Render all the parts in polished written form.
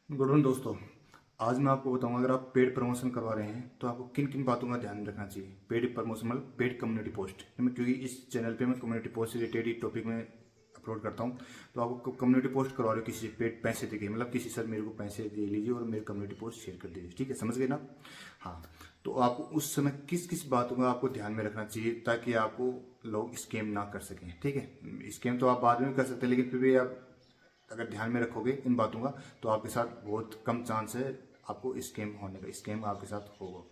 Good morning दोस्तों। आज मैं आपको बताऊंगा अगर आप पेड प्रमोशन करवा रहे हैं तो आपको किन किन बातों का ध्यान रखना चाहिए। पेड प्रमोशन मतलब पेड कम्युनिटी पोस्ट मैं, क्योंकि इस चैनल पे मैं कम्युनिटी पोस्ट से रिलेटेड ही टॉपिक में अपलोड करता हूं। तो आपको कम्युनिटी पोस्ट करवा रहे हो किसी से पेड पैसे देके, मतलब किसी सर मेरे को पैसे दे लीजिए और मेरी कम्युनिटी पोस्ट शेयर कर दीजिए, ठीक है, समझ गए ना। हाँ, तो आपको उस समय किस किस बातों का आपको ध्यान में रखना चाहिए ताकि आपको लोग स्कैम ना कर सकें। ठीक है, स्कैम तो आप बाद में भी कर सकते हैं, लेकिन फिर भी आप अगर ध्यान में रखोगे इन बातों का तो आपके साथ बहुत कम चांस है आपको स्कैम होने का, स्कैम आपके साथ होगा।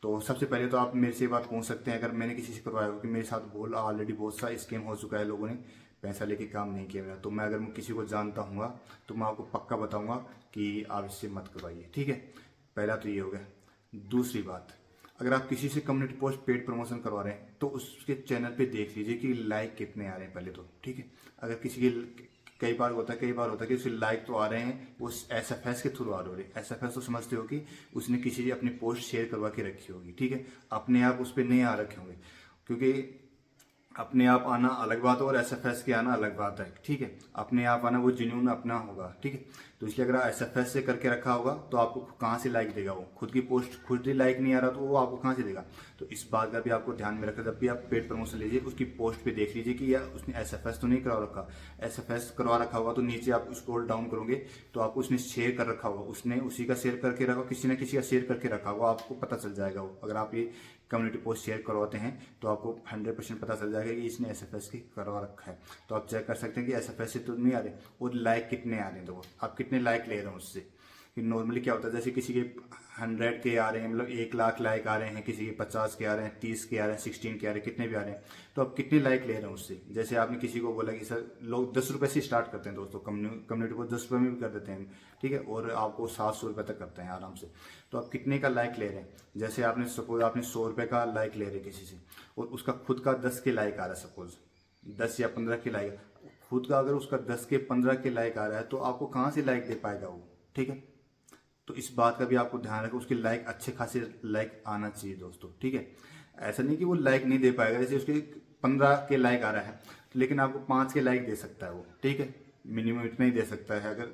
तो सबसे पहले तो आप मेरे से ये बात पूछ सकते हैं, अगर मैंने किसी से करवाया हो कि मेरे साथ बोल ऑलरेडी बहुत सा स्कैम हो चुका है, लोगों ने पैसा लेके काम नहीं किया मेरा, तो मैं अगर मैं किसी को जानता हूँ तो मैं आपको पक्का बताऊंगा कि आप इससे मत करवाइए। ठीक है, पहला तो ये हो गया। दूसरी बात, अगर आप किसी से कम्युनिटी पोस्ट पेड प्रमोशन करवा रहे हैं तो उसके चैनल पे देख लीजिए कि लाइक कितने आ रहे हैं पहले तो। ठीक है, अगर किसी के कई बार होता है कि उसके लाइक तो आ रहे हैं, वो एसएफएस के थ्रू आ रहे हैं। एसएफएस तो समझते हो कि उसने किसी से अपनी पोस्ट शेयर करवा के रखी होगी। ठीक है, अपने आप उस पर नहीं आ रखे होंगे, क्योंकि अपने आप आना अलग बात है और एसएफएस के आना अलग बात है। ठीक है, अपने आप आना वो जेन्युइन अपना होगा। ठीक है, तो इसलिए अगर एसएफएस से करके रखा होगा तो आपको कहाँ से लाइक देगा, वो खुद की पोस्ट खुद ही लाइक नहीं आ रहा तो वो आपको कहाँ से देगा। तो इस बात का भी आपको ध्यान में रखना, जब भी आप पेड प्रमोशन लीजिए उसकी पोस्ट पे देख लीजिए कि यार उसने एसएफएस तो नहीं करवा रखा। एसएफएस करवा रखा होगा तो नीचे आप स्क्रॉल डाउन करोगे तो आपको उसने शेयर कर रखा होगा, उसने उसी का शेयर करके रखा, किसी न किसी का शेयर करके रखा होगा, आपको पता चल जाएगा। वो अगर आप ये कम्युनिटी पोस्ट शेयर करवाते हैं तो आपको 100% पता चल जाएगा कि इसने एसएफएस की करवा रखा है। तो आप चेक कर सकते हैं कि एसएफएस से तो नहीं आ रहे और लाइक कितने आ रहे हैं, तो आप कितने लाइक ले रहे हैं उससे। कि नॉर्मली क्या होता है, जैसे किसी के 100 के आ रहे हैं, मतलब 1 लाख लाइक आ रहे हैं, किसी के 50 के आ रहे हैं, 30 के आ रहे हैं, 16 के आ रहे हैं, कितने भी आ रहे हैं, तो आप कितने लाइक ले रहे हैं उससे। जैसे आपने किसी को बोला कि सर, लोग 10 रुपए से स्टार्ट करते हैं दोस्तों, कम्युनिटी को 10 रुपए में भी कर देते हैं। ठीक है, और आपको 700 रुपए तक करते हैं आराम से। तो आप कितने का लाइक ले रहे हैं, जैसे आपने सपोज आपने 100 रुपए का लाइक ले रहे हैं किसी से और उसका खुद का 10 के लाइक आ रहा है, सपोज 10 या 15 के लाइक, खुद का अगर उसका 10 के 15 के लाइक आ रहा है तो आपको कहाँ से लाइक दे पाएगा वो। ठीक है, तो इस बात का भी आपको ध्यान रखें, उसके लाइक अच्छे खासे लाइक आना चाहिए दोस्तों। ठीक है, ऐसा नहीं कि वो लाइक नहीं दे पाएगा, जैसे उसके 15 के लाइक आ रहा है लेकिन आपको 5 के लाइक दे सकता है वो। ठीक है, मिनिमम इतना ही दे सकता है अगर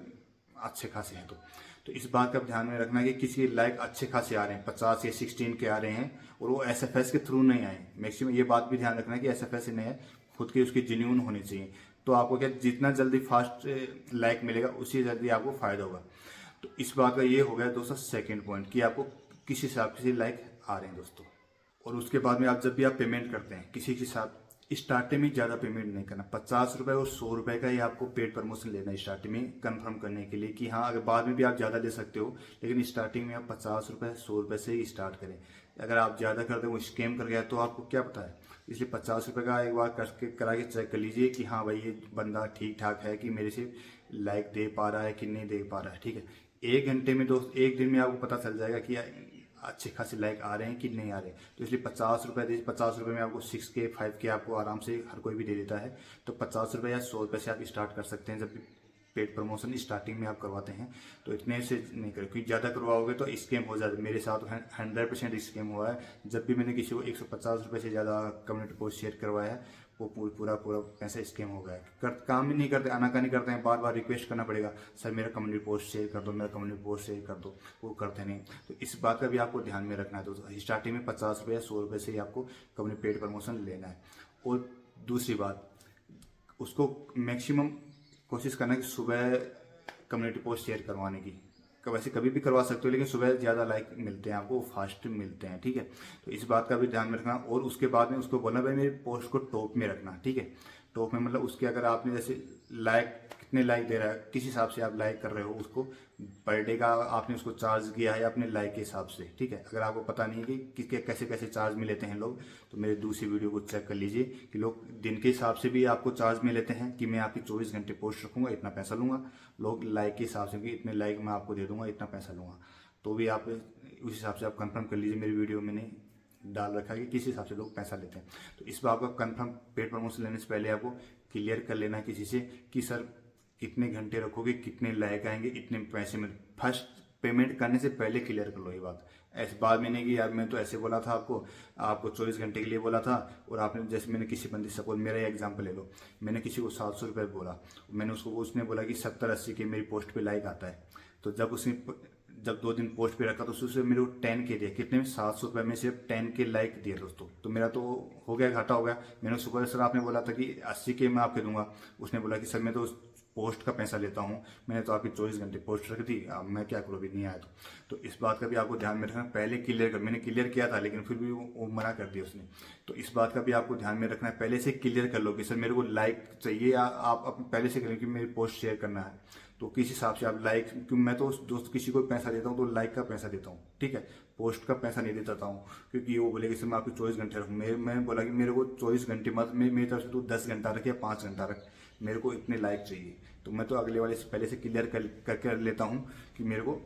अच्छे खासे हैं तो इस बात का ध्यान में रखना कि किसी लाइक अच्छे खासे आ रहे हैं, 50 या 16 के आ रहे हैं और वो एसएफएस के थ्रू नहीं आए। मैक्सिमम ये बात भी ध्यान रखना कि एसएफएस से नहीं है, खुद के उसके जेन्युइन होने चाहिए। तो आपको क्या, जितना जल्दी फास्ट लाइक मिलेगा उसी जल्दी आपको फायदा होगा। तो इस बात का ये हो गया दोस्तों सेकंड पॉइंट कि आपको किस हिसाब से लाइक आ रहे हैं दोस्तों। और उसके बाद में आप जब भी आप पेमेंट करते हैं किसी के साथ, स्टार्टिंग में ज़्यादा पेमेंट नहीं करना। 50 रुपए और 100 रुपए का ही आपको पेड प्रमोशन लेना है स्टार्टिंग में, कंफर्म करने के लिए कि हाँ, अगर बाद में भी आप ज़्यादा ले सकते हो, लेकिन स्टार्टिंग में आप 50 रुपए 100 रुपए से ही स्टार्ट करें। अगर आप ज़्यादा कर दें वो स्कैम कर गया तो आपको क्या पता है। इसलिए 50 रुपए का एक बार करके करा के चेक कर लीजिए कि हाँ भाई, ये बंदा ठीक ठाक है कि मेरे से लाइक दे पा रहा है कि नहीं दे पा रहा है। ठीक है, 1 घंटे में दोस्त, 1 दिन में आपको पता चल जाएगा कि अच्छे खासे लाइक आ रहे हैं कि नहीं आ रहे हैं। तो इसलिए 50 रुपए दे, 50 रुपए में आपको 6 के 5 के आपको आराम से हर कोई भी दे देता है। तो 50 रुपए या 100 रुपए से आप स्टार्ट कर सकते हैं जब भी पेड प्रमोशन स्टार्टिंग में आप करवाते हैं। तो इतने से नहीं करें, क्योंकि ज़्यादा करवाओगे तो स्कैम हो जाता है। मेरे साथ 100% स्कैम हुआ है। जब भी मैंने किसी को 150 रुपए से ज़्यादा कम्युनिटी पोस्ट शेयर करवाया है, वो पूरा पूरा पैसा स्कैम हो गया है। काम ही नहीं करते, आनाकानी करते हैं, बार बार रिक्वेस्ट करना पड़ेगा, सर मेरा कम्युनिटी पोस्ट शेयर कर दो, मेरा कम्युनिटी पोस्ट शेयर कर दो, वो करते नहीं। तो इस बात का भी आपको ध्यान में रखना है दोस्तों, स्टार्टिंग में 50 रुपये या 100 रुपये से ही आपको कम्युनिटी पेड प्रमोशन लेना है। और दूसरी बात, उसको मैक्सिमम कोशिश करना है कि सुबह कम्युनिटी पोस्ट शेयर करवाने की। वैसे कभी भी करवा सकते हो, लेकिन सुबह ज़्यादा लाइक मिलते हैं आपको, फास्ट मिलते हैं। ठीक है, तो इस बात का भी ध्यान में रखना। और उसके बाद में उसको बोलना भाई मेरी पोस्ट को टॉप में रखना। ठीक है, टॉप में मतलब उसके अगर आपने जैसे लाइक कितने लाइक दे रहा है, किस हिसाब से आप लाइक कर रहे हो उसको, पर डे का आपने उसको चार्ज किया है अपने लाइक के हिसाब से। ठीक है, अगर आपको पता नहीं है कि किसके कैसे कैसे चार्ज में लेते हैं लोग, तो मेरे दूसरी वीडियो को चेक कर लीजिए कि लोग दिन के हिसाब से भी आपको चार्ज में लेते हैं कि मैं आपकी 24 घंटे पोस्ट रखूंगा, इतना पैसा लूंगा। लोग लाइक के हिसाब से कि इतने लाइक मैं आपको दे दूंगा, इतना पैसा लूंगा। तो भी आप उस हिसाब से आप कंफर्म कर लीजिए, मेरी वीडियो मैंने डाल रखा है कि किस हिसाब से लोग पैसा लेते हैं। तो इस बात का कंफर्म पेड प्रमोशन लेने से पहले आपको क्लियर कर लेना है किसी से कि सर कितने घंटे रखोगे, कितने लाइक आएंगे, इतने पैसे में। फर्स्ट पेमेंट करने से पहले क्लियर कर लो ये बात। ऐसे बाद में नहीं कि यार मैं तो ऐसे बोला था आपको 24 घंटे के लिए बोला था, और आपने जैसे मैंने किसी बंदे, सपोज मेरा एग्जांपल ले लो, मैंने किसी को 700 रुपये बोला, मैंने उसको, उसने बोला कि 70-80 के मेरी पोस्ट पे लाइक आता है। तो जब 2 दिन पोस्ट पे रखा तो उससे मेरे को 10 के दिए, कितने में 700 रुपये में सिर्फ 10 के लाइक दिए दोस्तों। तो मेरा तो हो गया, घाटा हो गया। मैंने उसको बोला सर आपने बोला था कि 80 के मैं आपके दूंगा। उसने बोला कि सर मैं तो पोस्ट का पैसा लेता हूँ, मैंने तो आपकी 24 घंटे पोस्ट रख दी, अब मैं क्या करूँ, अभी नहीं आया तो इस बात का भी आपको ध्यान में रखना। पहले क्लियर कर, मैंने क्लियर किया था लेकिन फिर भी वो मना कर दिया उसने। तो इस बात का भी आपको ध्यान में रखना है, पहले से क्लियर कर लो कि सर मेरे को लाइक चाहिए, या आप पहले से करें कि मेरी पोस्ट शेयर करना है, तो किस हिसाब से आप लाइक, क्योंकि मैं तो दोस्त किसी को पैसा देता हूँ तो लाइक का पैसा देता हूँ, ठीक है, पोस्ट का पैसा नहीं देता हूँ। क्योंकि वो बोले कि सर मैं आपको 24 घंटे रखूँ, मैं बोला कि मेरे को 24 घंटे मत, मेरी तरफ से तू 10 घंटा रख या 5 घंटा रख, मेरे को इतने लाइक चाहिए। तो मैं तो अगले वाले से पहले से क्लियर कर लेता हूँ कि मेरे को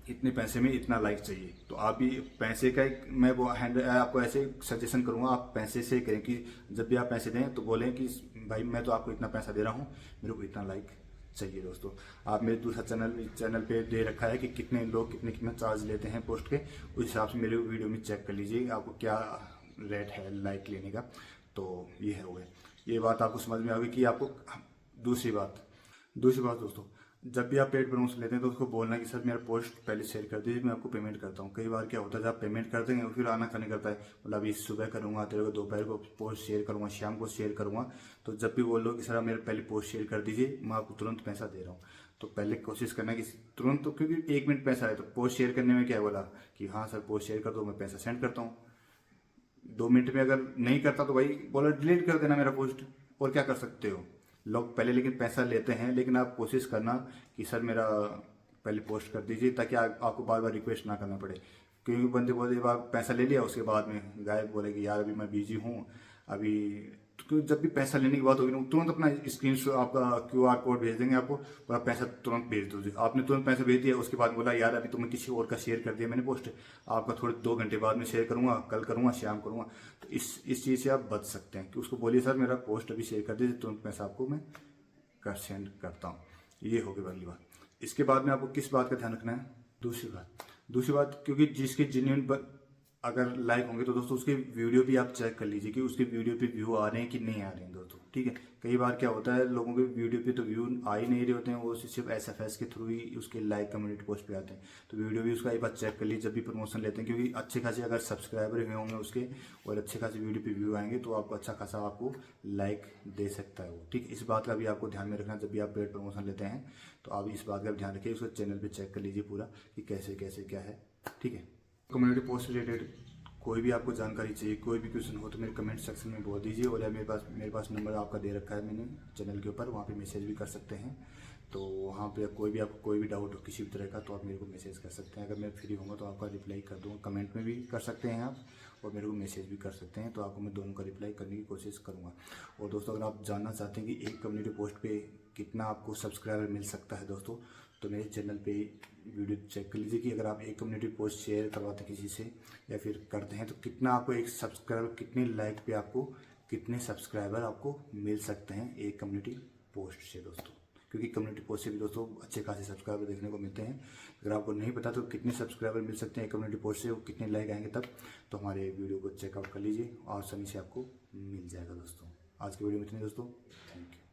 इतने पैसे में इतना लाइक चाहिए। तो आप भी पैसे का मैं वो आपको ऐसे सजेशन करूंगा, आप पैसे से करें कि जब भी आप पैसे दें तो बोलें कि भाई मैं तो आपको इतना पैसा दे रहा हूँ, मेरे को इतना लाइक चाहिए। दोस्तों आप मेरे दूसरा चैनल पे दे रखा है कि कितने लोग कितना चार्ज लेते हैं पोस्ट के, उस हिसाब से मेरे वीडियो में चेक कर लीजिए आपको क्या रेट है लाइक लेने का। तो ये हो गया, ये बात आपको समझ में आ गई कि आपको। दूसरी बात दोस्तों, जब भी आप पेड प्रमोशन लेते हैं तो उसको बोलना कि सर मेरा पोस्ट पहले शेयर कर दीजिए, मैं आपको पेमेंट करता हूँ। कई बार क्या होता है जब आप पेमेंट करते हैं फिर आना खाने करता है, मतलब अभी सुबह करूँगा, तेरे को दोपहर को पोस्ट शेयर करूँगा, शाम को शेयर करूँगा। तो जब भी बोल लो कि सर मेरे पहले पोस्ट शेयर कर दीजिए, मैं आपको तुरंत पैसा दे रहा हूँ, तो पहले कोशिश करना कि तुरंत, तो क्योंकि 1 मिनट पैसा है तो पोस्ट शेयर करने में क्या बोला कि हाँ सर पोस्ट शेयर कर दो, मैं पैसा सेंड करता हूँ। 2 मिनट में अगर नहीं करता तो भाई बोला डिलीट कर देना मेरा पोस्ट, और क्या कर सकते हो। लोग पहले लेकिन पैसा लेते हैं, लेकिन आप कोशिश करना कि सर मेरा पहले पोस्ट कर दीजिए, ताकि आपको बार बार रिक्वेस्ट ना करना पड़े। क्योंकि बंदे बोले आप पैसा ले लिया, उसके बाद में गायब बोले कि यार अभी मैं बिजी हूँ अभी। तो जब भी पैसा लेने की बात होगी ना, तुरंत अपना स्क्रीनशॉट आपका QR कोड भेज देंगे आपको, और आप पैसा तुरंत भेज दो। आपने तुरंत पैसा भेज दिया, उसके बाद बोला यार अभी तो मैं किसी और का शेयर कर दिया मैंने पोस्ट, आपका थोड़े 2 घंटे बाद में शेयर करूंगा, कल करूंगा, शाम करूंगा। तो इस चीज़ से आप बच सकते हैं कि उसको बोलिए सर मेरा पोस्ट अभी शेयर कर दीजिए, तुरंत पैसा आपको मैं सेंड करता हूँ। ये हो गई पहली बात। इसके बाद में आपको किस बात का ध्यान रखना है, दूसरी बात क्योंकि जिसके जेन्युइन अगर लाइक होंगे तो दोस्तों उसके वीडियो भी आप चेक कर लीजिए कि उसके वीडियो पे व्यू आ रहे हैं कि नहीं आ रहे हैं दोस्तों, ठीक है। कई बार क्या होता है लोगों के वीडियो पे तो व्यू आ ही नहीं रहे होते हैं, वो सिर्फ SFS के थ्रू ही उसके लाइक कम्युनिटी पोस्ट पे आते हैं। तो वीडियो भी उसका एक बार चेक कर लीजिए जब भी प्रमोशन लेते हैं, क्योंकि अच्छे खासे अगर सब्सक्राइबर हुए होंगे उसके और अच्छे खासे वीडियो पे व्यू आएंगे तो आपको अच्छा खासा आपको लाइक दे सकता है वो, ठीक है। इस बात का भी आपको ध्यान में रखना जब भी आप पेड प्रमोशन लेते हैं, तो आप इस बात का भी ध्यान रखिए, उसका चैनल पर चेक कर लीजिए पूरा कि कैसे कैसे क्या है, ठीक है। कम्युनिटी पोस्ट रिलेटेड कोई भी आपको जानकारी चाहिए, कोई भी क्वेश्चन हो तो मेरे कमेंट सेक्शन में बोल दीजिए, और या मेरे पास नंबर आपका दे रखा है मैंने चैनल के ऊपर, वहाँ पे मैसेज भी कर सकते हैं। तो वहाँ पे कोई भी आपको कोई भी डाउट हो किसी भी तरह का तो आप मेरे को मैसेज कर सकते हैं। अगर मैं फ्री होऊंगा तो आपका रिप्लाई कर दूँगा, कमेंट में भी कर सकते हैं आप, और मेरे को मैसेज भी कर सकते हैं, तो आपको मैं दोनों का रिप्लाई करने की कोशिश करूँगा। और दोस्तों अगर आप जानना चाहते हैं कि एक कम्युनिटी पोस्ट पे कितना आपको सब्सक्राइबर मिल सकता है दोस्तों, तो मेरे चैनल पे वीडियो चेक कर लीजिए कि अगर आप एक कम्युनिटी पोस्ट शेयर करवाते हैं किसी से या फिर करते हैं तो कितना आपको एक सब्सक्राइबर, कितने लाइक पे आपको कितने सब्सक्राइबर आपको मिल सकते हैं एक कम्युनिटी पोस्ट से दोस्तों। क्योंकि कम्युनिटी पोस्ट से भी दोस्तों अच्छे खासे सब्सक्राइबर देखने को मिलते हैं। अगर आपको नहीं पता तो कितने सब्सक्राइबर मिल सकते हैं कम्युनिटी पोस्ट से, वो कितने लाइक आएंगे तब, तो हमारे वीडियो को चेकआउट कर लीजिए और आसानी से आपको मिल जाएगा दोस्तों। आज की वीडियो में इतने दोस्तों, थैंक यू।